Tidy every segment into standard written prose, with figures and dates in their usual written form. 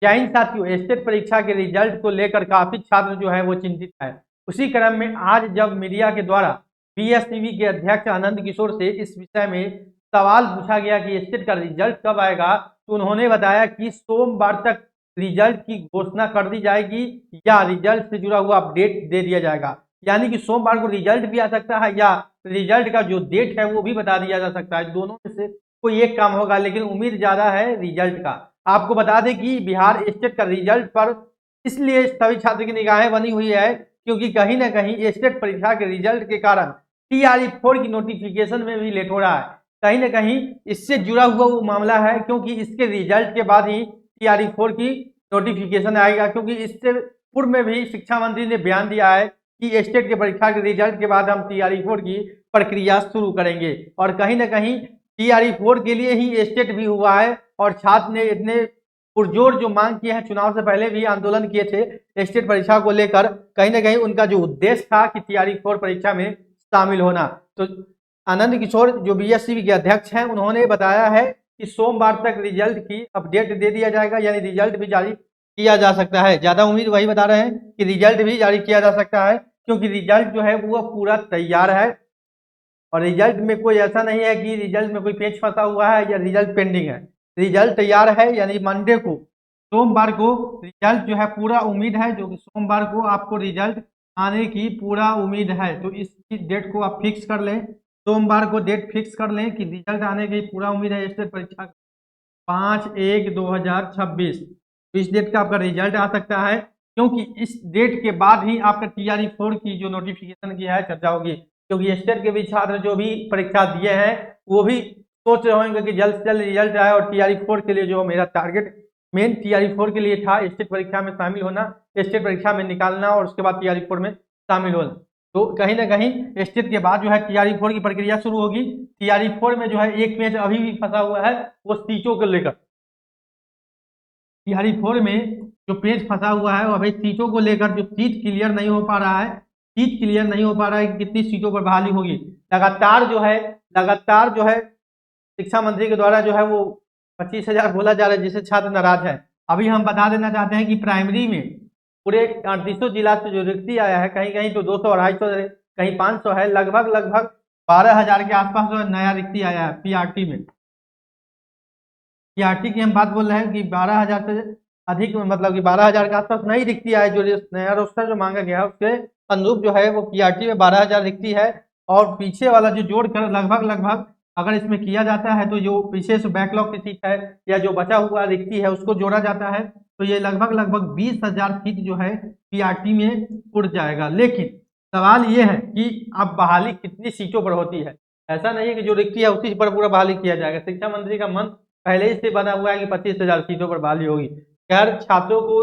जय हिंद साथियों, स्टेट परीक्षा के रिजल्ट को लेकर काफी छात्र जो है वो चिंतित है। उसी क्रम में आज जब मीडिया के द्वारा बीएसटीवी के अध्यक्ष आनंद किशोर से इस विषय में सवाल पूछा गया कि स्टेट का रिजल्ट कब आएगा, तो उन्होंने बताया कि सोमवार तक रिजल्ट की घोषणा कर दी जाएगी या रिजल्ट से जुड़ा हुआ अपडेट दे दिया जाएगा। यानी कि सोमवार को रिजल्ट भी आ सकता है या रिजल्ट का जो डेट है वो भी बता दिया जा सकता है। दोनों में से कोई एक काम होगा, लेकिन उम्मीद ज्यादा है रिजल्ट का। आपको बता दें कि बिहार स्टेट का रिजल्ट पर इसलिए सभी छात्र की निगाहें बनी हुई है क्योंकि कहीं ना कहीं स्टेट परीक्षा के रिजल्ट के कारण TRE-4 की नोटिफिकेशन में भी लेट हो रहा है। कहीं ना कहीं इससे जुड़ा हुआ वो मामला है क्योंकि इसके रिजल्ट के बाद ही TRE-4 की नोटिफिकेशन आएगा, क्योंकि इससे पूर्व में भी शिक्षा मंत्री ने बयान दिया है कि स्टेट के परीक्षा के रिजल्ट के बाद हम TRE-4 की प्रक्रिया शुरू करेंगे। और कहीं ना कहीं TRE-4 के लिए ही स्टेट भी हुआ है और छात्र ने इतने पुरजोर जो मांग किए हैं, चुनाव से पहले भी आंदोलन किए थे स्टेट परीक्षा को लेकर। कहीं ना कहीं उनका जो उद्देश्य था कि TRE-4 परीक्षा में शामिल होना। तो आनंद किशोर जो बीएसटीवी के अध्यक्ष हैं, उन्होंने बताया है कि सोमवार तक रिजल्ट की अपडेट दे दिया जाएगा, यानी रिजल्ट भी जारी किया जा सकता है। ज्यादा उम्मीद वही बता रहे हैं कि रिजल्ट भी जारी किया जा सकता है, क्योंकि रिजल्ट जो है वो पूरा तैयार है और रिजल्ट में कोई ऐसा नहीं है कि रिजल्ट में कोई पेच फंसा हुआ है या रिजल्ट पेंडिंग है। रिजल्ट तैयार है, यानी मंडे को, सोमवार को रिजल्ट जो है पूरा उम्मीद है, जो कि सोमवार को आपको रिजल्ट आने की पूरा उम्मीद है। तो इस डेट को आप फिक्स कर लें, सोमवार को डेट फिक्स कर लें कि रिजल्ट आने की पूरा उम्मीद है स्टेट परीक्षा 5/1/2026। तो इस डेट का आपका रिजल्ट आ सकता है, क्योंकि इस डेट के बाद ही आपका TRE-4 की जो नोटिफिकेशन की है चर्चा होगी। क्योंकि स्टेट के भी छात्र जो भी परीक्षा दिए हैं वो भी सोच रहे होंगे कि जल्द से जल्द रिजल्ट आए, और TRE-4 के लिए जो मेरा टारगेट मेन TRE-4 के लिए था स्टेट परीक्षा में शामिल होना, स्टेट परीक्षा में निकालना और उसके बाद TRE-4 में शामिल होना। तो कहीं ना कहीं स्टेट के बाद जो है TRE-4 की प्रक्रिया शुरू होगी। TRE-4 में जो है एक पेज अभी भी फंसा हुआ है, वो सीटों को लेकर। TRE-4 में जो पेज फंसा हुआ है वो अभी सीटों को लेकर, जो सीट क्लियर नहीं हो पा रहा है, सीट क्लियर नहीं हो पा रहा है कि कितनी सीटों पर बहाली होगी। लगातार जो है शिक्षा मंत्री के द्वारा जो है वो 25,000 बोला जा रहा है, जिससे छात्र नाराज है। अभी हम बता देना चाहते हैं कि प्राइमरी में पूरे 3800 जिला से जो रिक्ति आया है, कहीं कहीं तो 200 250 कहीं 500 है, लगभग 12,000 के आसपास जो नया रिक्ति आया है PRT में। PRT की हम बात बोल रहे हैं कि 12,000 से अधिक, मतलब कि 12,000 के आसपास नई रिक्ति है। जो नया रोस्टर जो मांगा गया है उसके अनुरूप जो है वो PRT में 12,000 रिक्ति है। और पीछे वाला जो जोड़कर लगभग अगर इसमें किया जाता है, तो जो पीछे से बैकलॉग की सीट है या जो बचा हुआ रिक्ति है उसको जोड़ा जाता है, तो ये लगभग 20,000 सीट जो है PRT में उड़ जाएगा। लेकिन सवाल ये है कि अब बहाली कितनी सीटों पर होती है। ऐसा नहीं है कि जो रिक्ति है उसी पर पूरा बहाली किया जाएगा। शिक्षा मंत्री का मन पहले से बना हुआ है कि 25,000 सीटों पर बहाली होगी। खैर, छात्रों को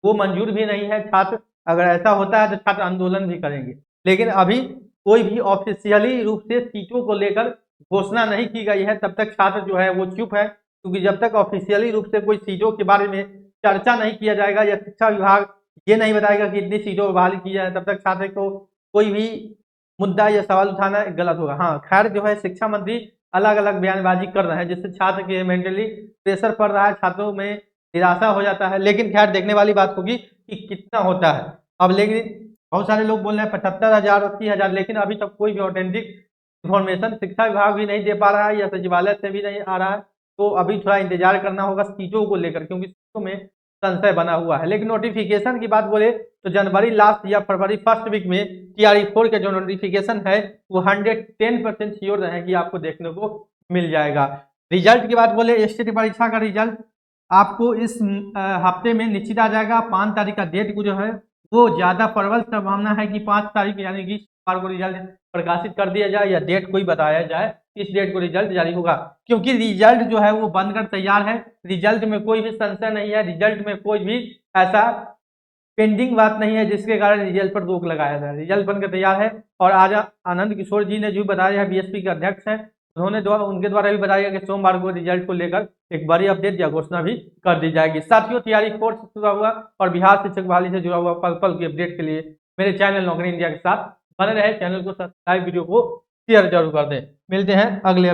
वो मंजूर भी नहीं है। छात्र, अगर ऐसा होता है तो छात्र आंदोलन भी करेंगे, लेकिन अभी कोई भी ऑफिशियली रूप से सीटों को लेकर घोषणा नहीं की गई है, तब तक छात्र जो है वो चुप है। क्योंकि जब तक ऑफिशियली रूप से कोई सीटों के बारे में चर्चा नहीं किया जाएगा या शिक्षा विभाग ये नहीं बताएगा कि इतनी सीटों पर बहाली की जाए, तब तक छात्र को कोई भी मुद्दा या सवाल उठाना गलत होगा। हाँ, खैर जो है शिक्षा मंत्री अलग अलग बयानबाजी कर रहे हैं, जिससे छात्र के मेंटली प्रेशर पड़ रहा है, छात्रों में निराशा हो जाता है। लेकिन खैर देखने वाली बात होगी कि कितना होता है। अब लेकिन बहुत सारे लोग बोल रहे हैं 75,000 80,000, लेकिन अभी तक कोई भी ऑथेंटिक इन्फॉर्मेशन शिक्षा विभाग भी नहीं दे पा रहा है या सचिवालय से भी नहीं आ रहा है। तो अभी थोड़ा इंतजार करना होगा सीटों को लेकर, क्योंकि सीटों में संशय बना हुआ है। लेकिन नोटिफिकेशन की बात बोले तो जनवरी लास्ट या फरवरी फर्स्ट वीक में TRE-4 का जो नोटिफिकेशन है वो 110% श्योर रहे कि आपको देखने को मिल जाएगा। रिजल्ट की बात बोले, स्टेट परीक्षा का रिजल्ट आपको इस हफ्ते में निश्चित आ जाएगा। 5 तारीख का डेट को जो है वो ज्यादा प्रबल संभावना है कि 5 तारीख यानी कि सोमवार को रिजल्ट प्रकाशित कर दिया जाए या डेट कोई बताया जाए इस डेट को रिजल्ट जारी होगा। क्योंकि रिजल्ट जो है वो बनकर तैयार है, रिजल्ट में कोई भी संशय नहीं है, रिजल्ट में कोई भी ऐसा पेंडिंग बात नहीं है जिसके कारण रिजल्ट पर रोक लगाया जाए। रिजल्ट बनकर तैयार है। और आज आनंद किशोर जी ने जो बताया है, बीएसपी के अध्यक्ष हैं, उनके द्वारा भी बताया गया कि सोमवार को रिजल्ट को लेकर एक बड़ी अपडेट या घोषणा भी कर दी जाएगी। साथियों, TRE-4 से जुड़ा हुआ और बिहार शिक्षक बहाली से जुड़ा हुआ पल पल की अपडेट के लिए मेरे चैनल नौकरी इंडिया के साथ बने रहे। चैनल को सब्सक्राइब, वीडियो को शेयर जरूर कर दें। मिलते हैं अगले